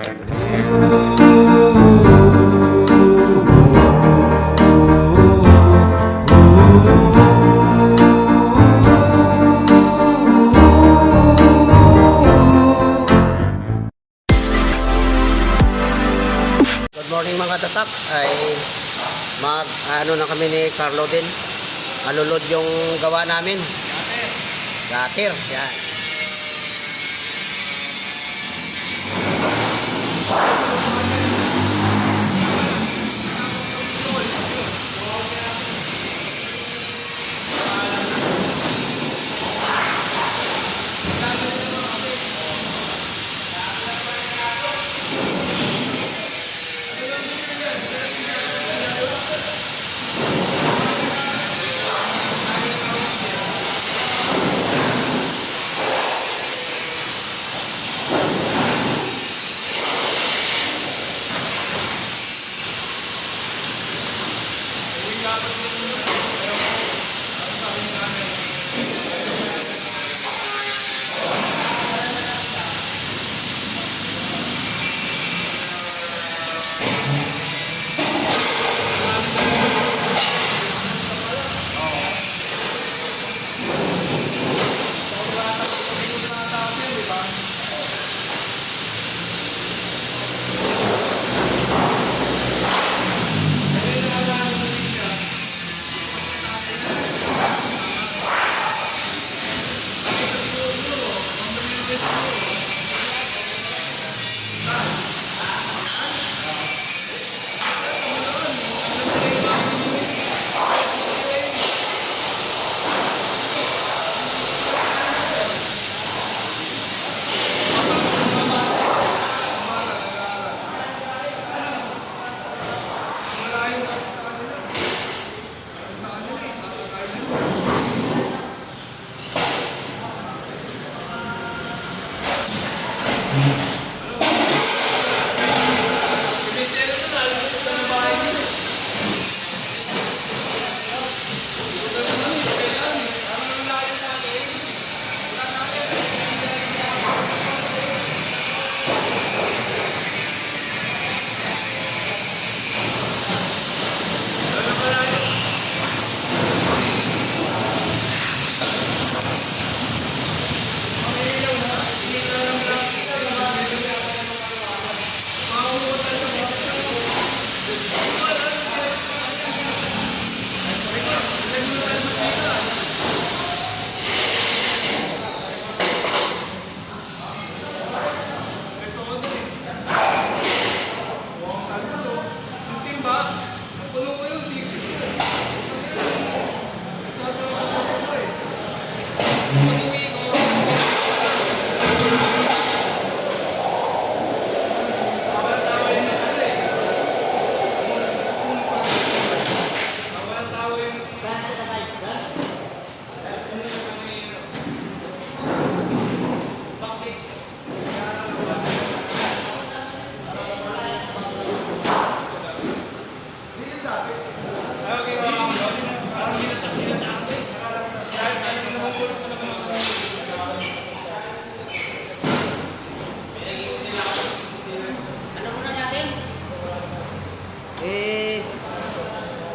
Morning mga tatak, ay ano na kami ni Carlo din. Alulod yung gawa namin. Gatir. Yan.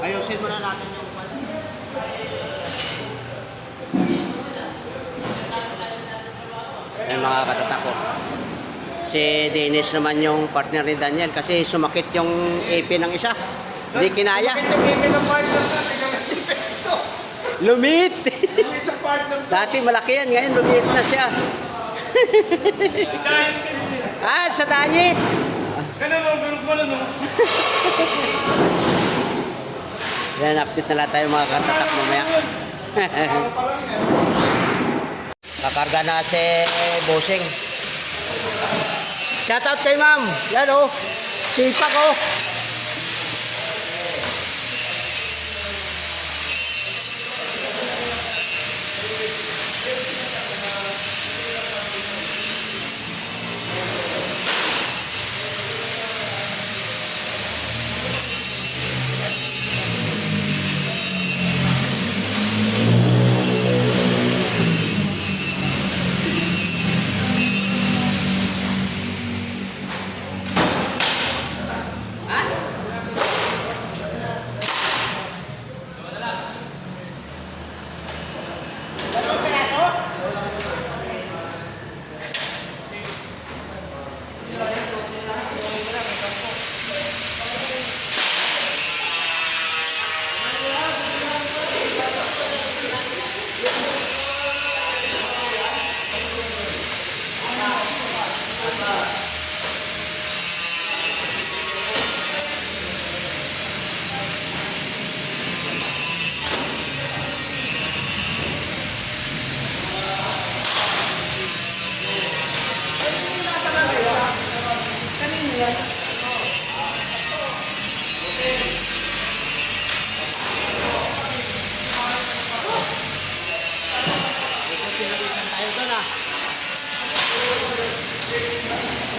Ayusin muna natin yung yung mga katatak ko. Si Dennis naman yung partner ni Daniel kasi sumakit yung ipin ng isa. Hindi kinaya. Sumakit yung ipin ng partner natin. Lumit! Lumit yung partner. Dati malaki yan, ngayon lumit na siya. Sa diet! Ganun ko na no. Yan, update na lang tayo mga katatak mamaya. Kakarga na si Bossing. Shoutout kay ma'am. Yan o. Sipak o.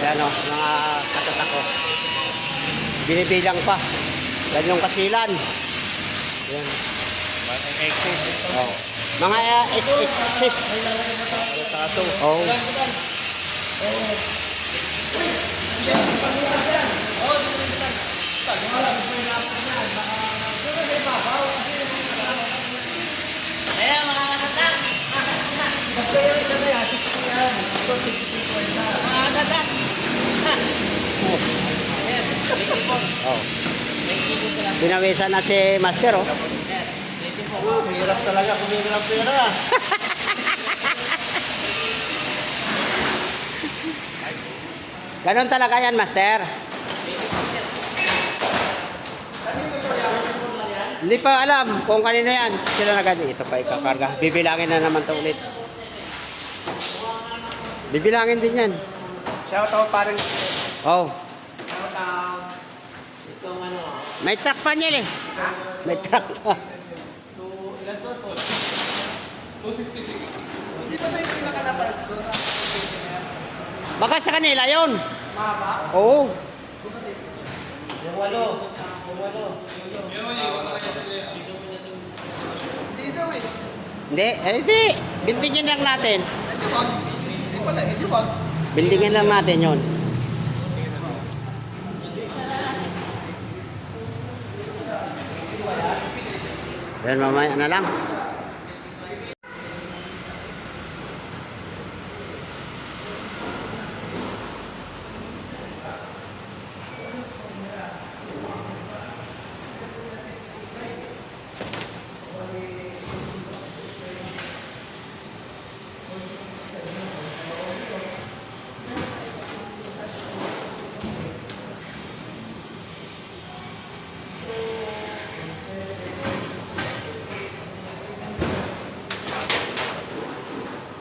Yan o, mga katatak ko. Binibilang pa. Yan yung kasilan. Yan. Oh. Mga exis. Oh. Ayan mga katatak. Mga katatak. Oh. Binawisan na si Master, oh. Hirap talaga kumita ng pera. Ganon talaga yan, Master. Hindi pa alam kung kanino yan. Sila na gani. Ito pa ikakarga. Bibilangin na naman ito ulit. Bibilangin din yan. Shout out parang Oh. shout out. Itong ano, May truck pa niya eh. May truck pa. ilan to? 266. Hindi ba tayo pinakalapan? Baka sa kanila yun. Mahaba? Oo. Yung walo. Hindi daw eh. Hindi. Eh, hindi. Bindingin lang natin. Ito wag. Hindi pala, ito wag. Bindingin lang natin yun. Yan, mamaya na lang.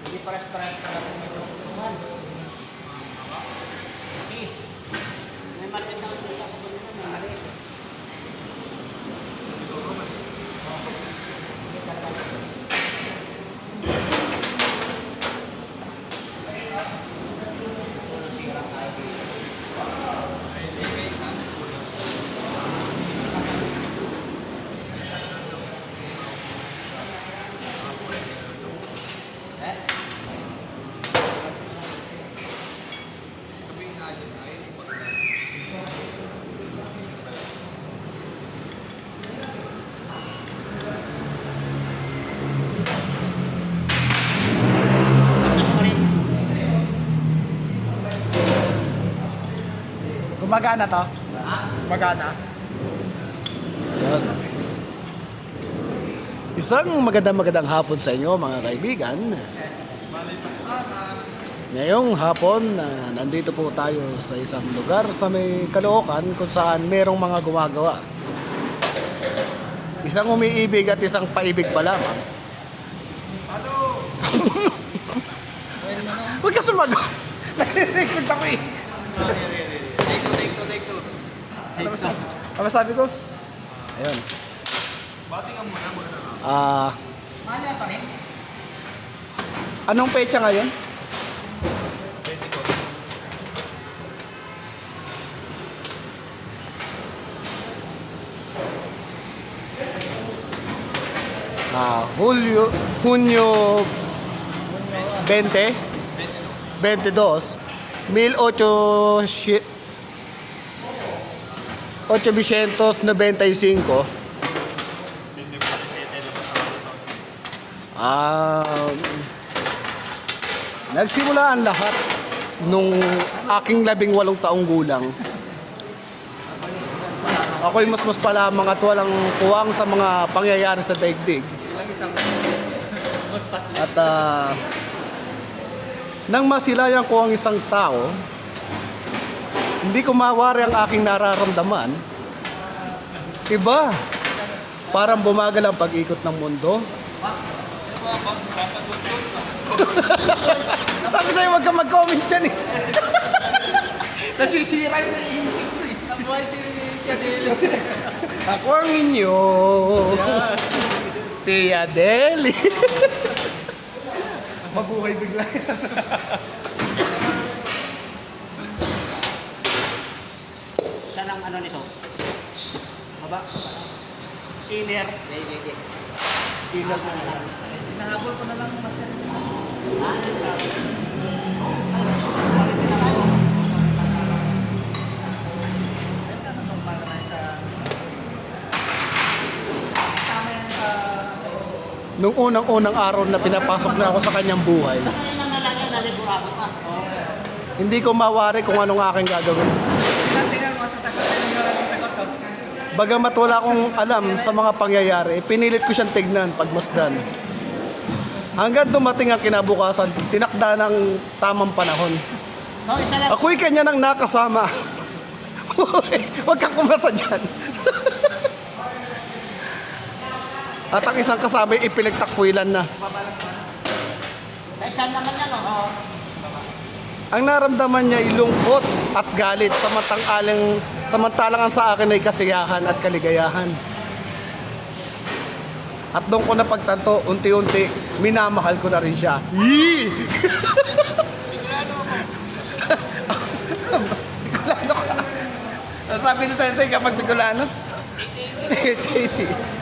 Hindi pares-pares ka lang ito. May maliit na dito ako dito. May maliit. Gumagana to? Gumagana? Yan. Isang magandang hapon sa inyo mga kaibigan. Ngayong hapon, nandito po tayo sa isang lugar sa may Caloocan kung saan merong mga gumagawa. Isang umiibig at isang paibig pa lamang. Ano? Huwag ka sumagot. Nare-record ako eh. Take two. Ano masabi ko? Ayun. Bati ka muna, maganda ka. Mahal pa rin. Anong pecha ngayon? Hunyo 20 22 1895. Nagsimula ang lahat nung aking 18 taong gulang. Ako'y mas pa lamang at walang kuwang sa mga pangyayari sa daigdig. At nang masilayan ko ang isang tao, hindi ko mawari ang aking nararamdaman. Iba, parang bumagal ang pag-ikot ng mundo. Sabi sa'yo, wag ka mag-comment dyan eh. Nasisira yung naiisip ko eh. Nabuhay si Tia Deli. Ako ang inyo, Tia Deli. Mabuhay bigla yan. ng ano nito? Baba. Inner. Hindi. Inner na lang. Hinahabol ko na lang yung master. Nung unang-unang araw na pinapasok na ako sa kanyang buhay, Ayun na lang yan, naliburato ka. hindi ko mawari kung anong aking gagawin. Tingnan mo sa sagot. Tingnan mo sa sagot ko. Bagamat wala akong alam sa mga pangyayari, pinilit ko siyang tignan, pagmasdan. Hanggang dumating ang kinabukasan, tinakda ng tamang panahon. So, isa lang. Ako'y kanya nang nakasama. Huwag kang kumasa dyan. At ang isang kasama ay ipinagtakwilan na. Kahit saan naman yan, oh. Ang naramdaman niya ay lungkot at galit samantalang ang sa akin ay kasiyahan at kaligayahan. At doon ko napagtanto, unti-unti, minamahal ko na rin siya. Yee! Bicolano ka. Sabi ni Sensei kapag Bicolano? Titi.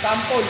Sample.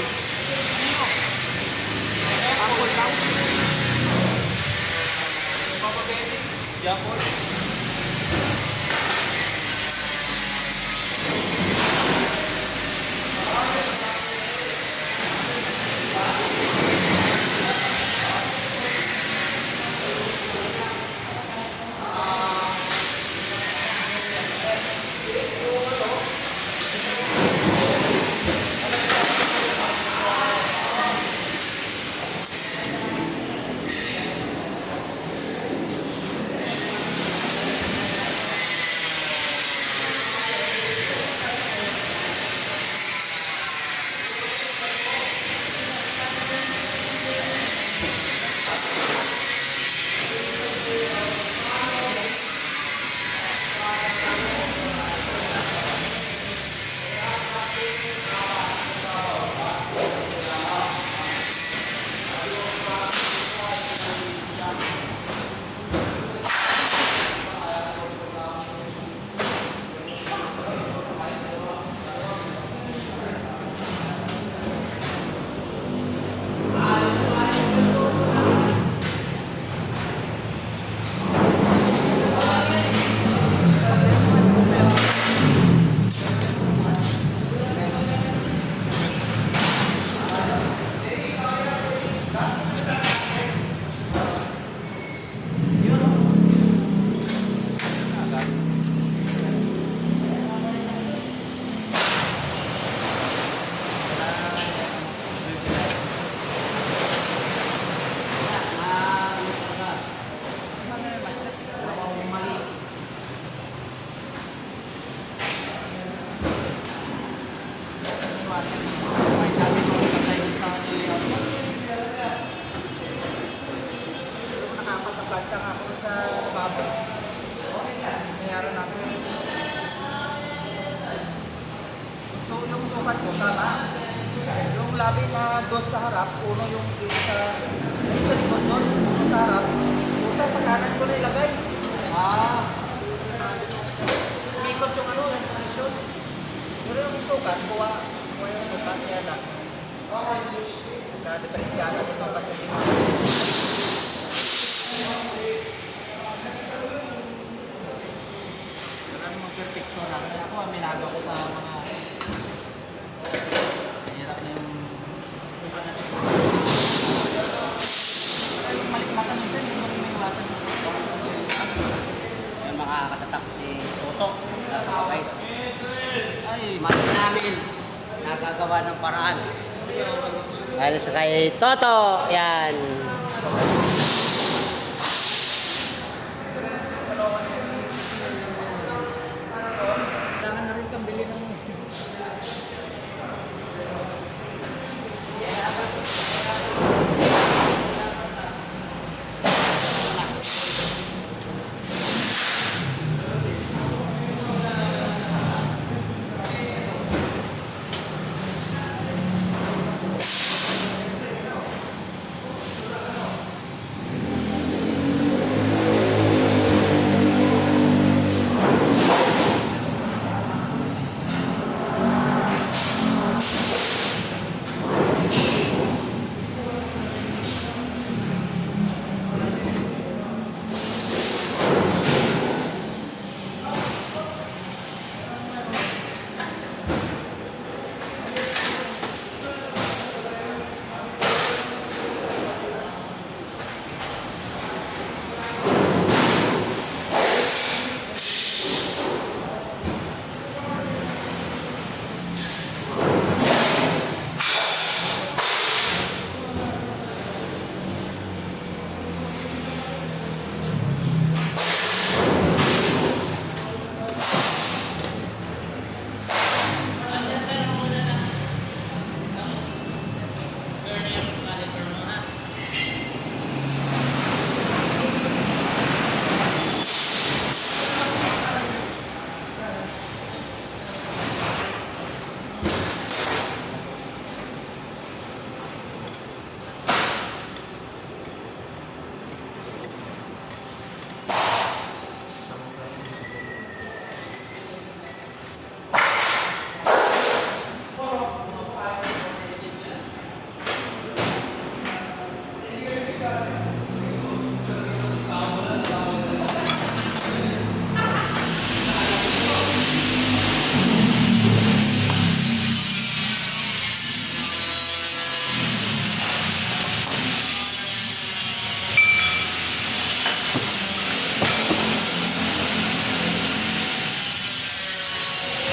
Nakapataplansa nga ako sa babo. Nangyari natin. So yung sukat ko, tama. Yung labi na dos sa harap, uno yung dito sa likod, dos sa harap. Pusa sa kanan ko na ilagay. Umikot yung ano, yung posisyon. Pero yung sukat, kuha yung sukat, kaya lang. Nagka-diferensyala sa sukat yung dito. Perfecto lang. Ako, minaga ko sa mga hirap na yung malikmatan minsan, yung may iwasan. Yung makakatatak si Toto. Nakakabait. Ay, Mali namin na nagagawa ng paraan. Dahil sa kay Toto, yan. Kailangan na rin kang bili ng...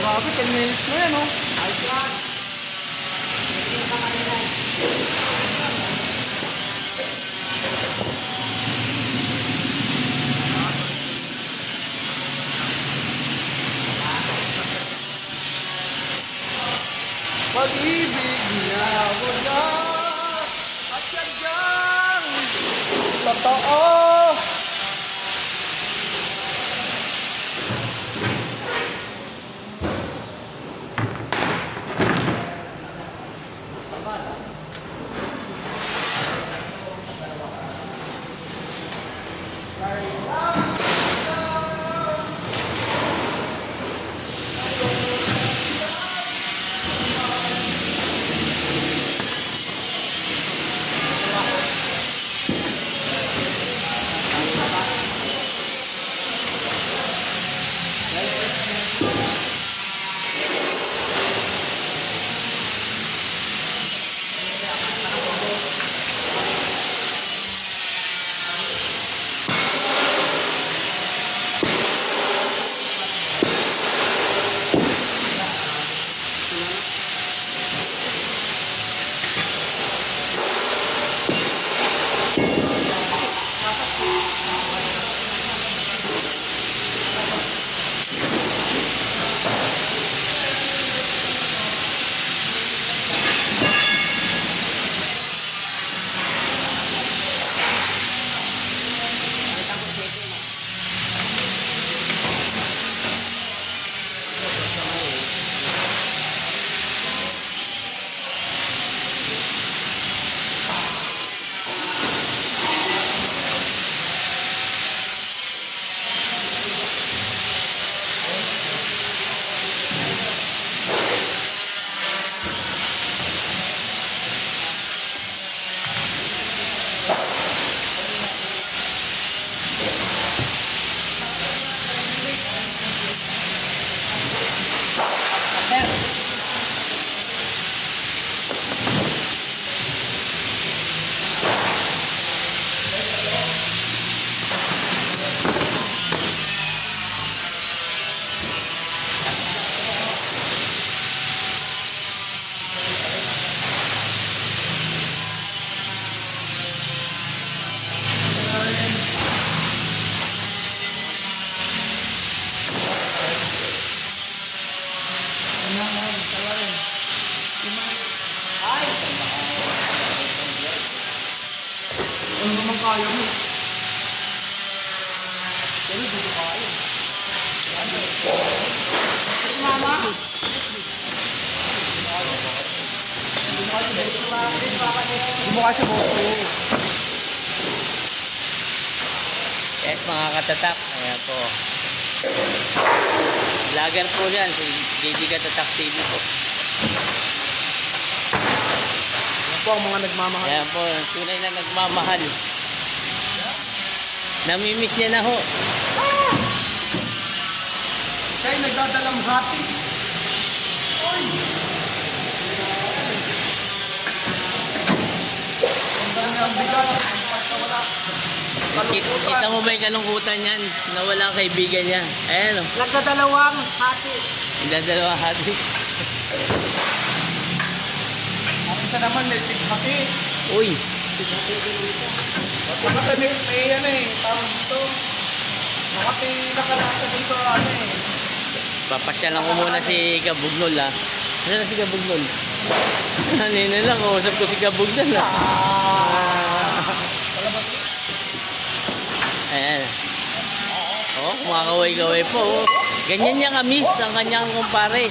Grabe, 10 minutes na yan, oh. Pag-ibig na wagas at sadyang totoo. kaya mo. Pero hindi ko kaya. Mama? Hindi mo kasi boto. Yes, mga katatak. Ayan po. Vlogger po yan. Si JD Katatak TV po. Yan po ang mga nagmamahal. Ayan po. Tunay na nagmamahal. Namimiss niya na ho. Kaya nagdadalang hati. Ang dami ang bigat. Wala. Kita mo ba yung kalungkutan yan? Nawala ang kaibigan niya. Ayan o. Nagdadalawang hati. Dadalawa hati. Ang isa naman may pighati. Uy. Bakit may ano eh, tawag dito. Bakit nakalasa dun sa ano eh. Papasyalan ko muna si Kabugnol ha. Ano na si Kabugnol? Kanina lang, usap ko si Kabugnol ha. Ayan. Oh, kumakaway-kaway po. Oh. Ganyan niya kamis ang kanyang kumpare.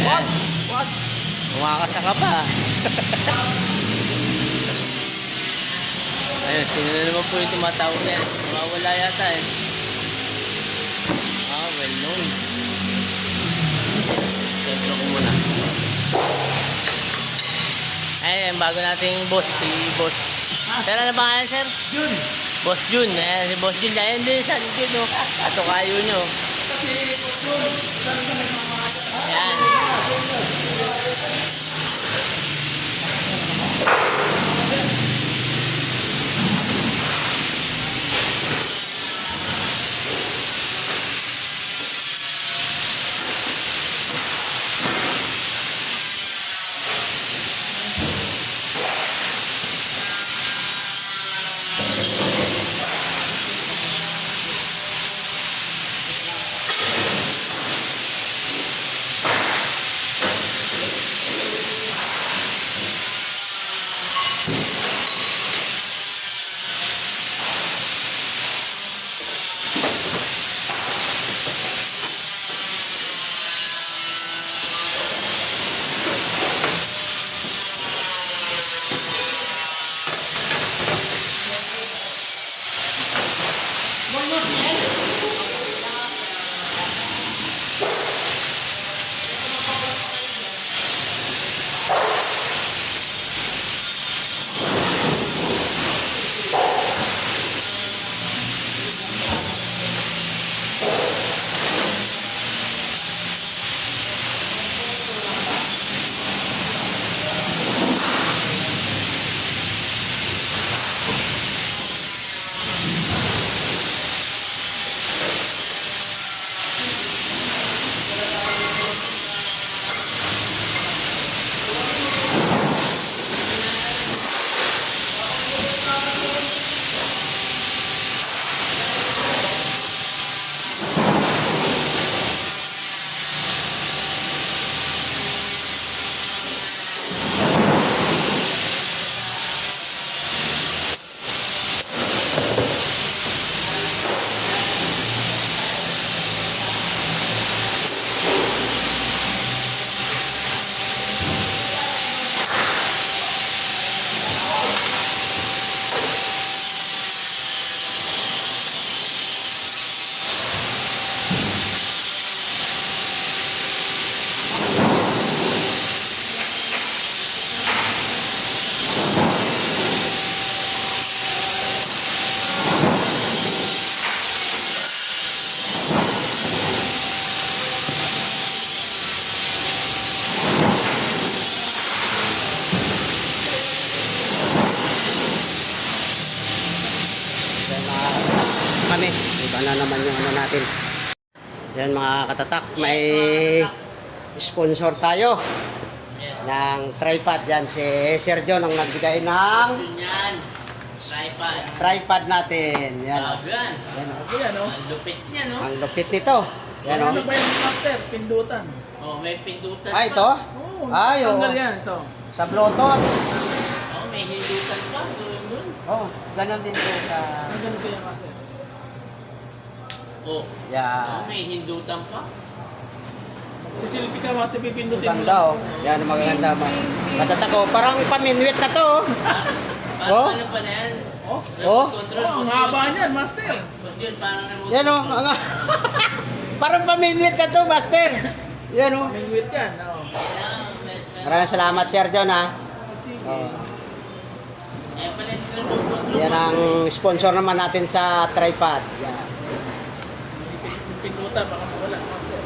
Ayan. Kumakasaka pa. Ayun, sino na naman po yung tumatawag na yan? Mawawala yata eh. Ah, well known. Sentro ko muna. Ayun, bago nating boss, si boss. Sir, ano pangalan, sir? Yun. Boss Jun. Ayan, si boss Jun. Ayan din, San Jun, no? Ato kayo nyo. Ayan. Kami. Iba na naman yung ano natin. Yan mga katatak. May sponsor tayo ng tripod. Yan si Sir John ang nagbigay ng Yan. Tripod. tripod natin. Yan. Grabe yan. Yan. Ako yan, oh. Ang lupit niya, no? Ang lupit nito. Yan Ano o. ba yung master? Pindutan. Oh, may pindutan Ah, ito? Oo, Ay, oo. tanggal yan ito. Sa Bluetooth. Oh, may hindutan pa. Doon. Oh, ganon din po sa... Ganun ko yan, master. Oh. Yeah. Oh, may hindutan pa. Sisilpi ka, master, pipindutin mo Ganda oh. Yan, maganda ba? Katatak ko, parang paminwit na to. Oh. Ano pa na yan? Oh, Oh. Control ang haba niyan, master. Yun, parang remote. Yan oh. Parang paminwit na to, Master. Yan oh. May wait yan. Oo. Maraming salamat, Sir John ha. Sige. Oh. Eh, pala yung remote control. Yan ang sponsor naman natin sa tripod. Yan. Pindutan, baka mawala, master.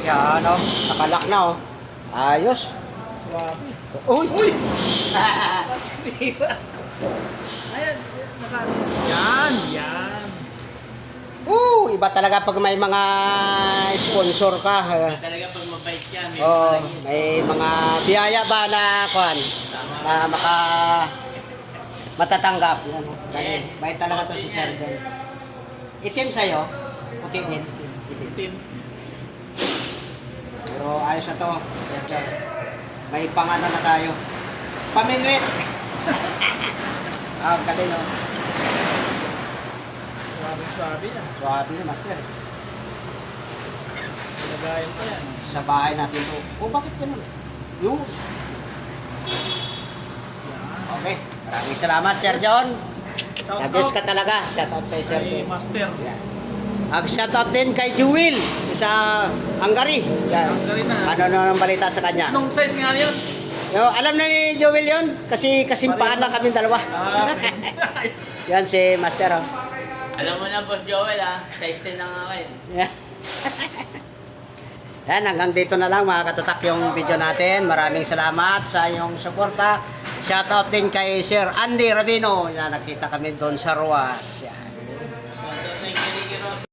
Yan oh. Nakalak na oh. Ayos. Swabe. Uy! Uy! Masisira. Ayan, yan, yan. Iba talaga pag may mga sponsor ka. Talaga pag mabait ka, may Oh, palagi. may mga biyaya ba na kwan na matatanggap. Yan, oh. Yes. May talaga to si Sir John. Itim sa'yo. Puti din. Itim. Tin. Pero ayos na to. Sir John. May pangano na tayo. Paminwit. Ah, galing oh. Swabe yan. Swabe na, Master. Lagayan pa yan. Sa bahay natin to. Oh, bakit ganun? Yung. Okay. Maraming salamat, Sir John. Shout Nabis out ka talaga. Shout out kay Sir kay John. master. Yan. Shout out din kay Jewel sa Hungary. Yan. Hungary na. Ano ang balita sa kanya? Anong size nga yun? Alam na ni Jewel yun kasi kasimpahan lang kami dalawa. Ah, Yan si Master. Oh. Alam mo na, Boss Joel, ha? Size 10 lang akin. Yan. Yan, hanggang dito na lang mga katatak yung video natin. Maraming salamat sa iyong suporta. Shoutout din kay Sir Andy Ravino. Yan, nakita kami doon sa Ruas. Yan. Thank you, Ricky Ross.